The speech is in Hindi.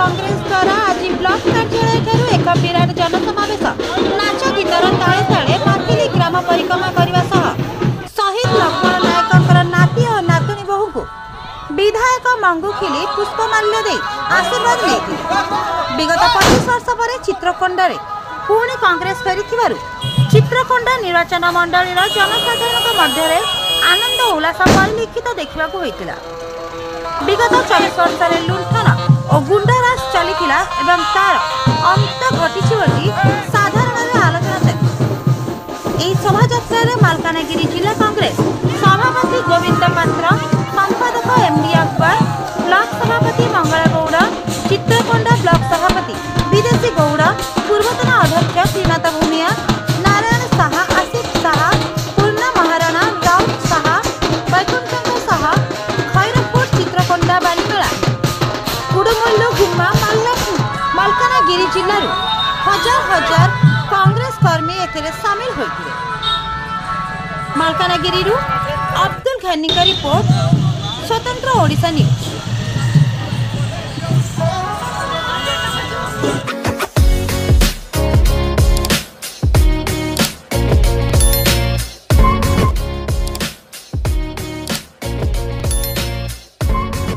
कांग्रेस द्वारा आज ब्लॉक कार्यालय ठारू एक विराट जनसमावेश नाच गीतर ताले ताले माथिली ग्राम परिक्रमा करने शहीद लक्ष्मण नायक नाती और नातुणी बहु को विधायक मंगुखिली पुष्पमाल्य दे आशीर्वाद लेते। विगत 25 वर्ष पर चित्रकोंडा पुणी कांग्रेस फेरी चित्रकोंडा निर्वाचन मंडल जनसाधारण मध्य आनंद उल्लास परिलक्षित देखा विगत 24 वर्ष लुंठन और गुंडाराज चली तार अंत घटी साधारण आलोचना चली। शोभा मालकानगिरी जिला कांग्रेस सभापति गोविंद पात्र, संपादक एमडी अकबर, ब्लॉक सभापति मंगला गौड़, चित्रकोंडा ब्लॉक सभापति विदेशी गौड़, पूर्वतन अध्यक्ष श्रीनाथ भूमिया, नारायण साहा, आसिफ साहा, पूर्णा महाराणा, राउत साहा, वैकुंठ साहा, खैरपुर चित्रकोंडा बालीमेला, कुडमुल्लु गुम्मा मालकानगिरी जिल्लारू हजार हजार कांग्रेस कर्मी एथिरे शामिल होइथिले। मालकानगिरी अब्दुल घानी का रिपोर्ट, स्वतंत्र ओडिशा न्यूज।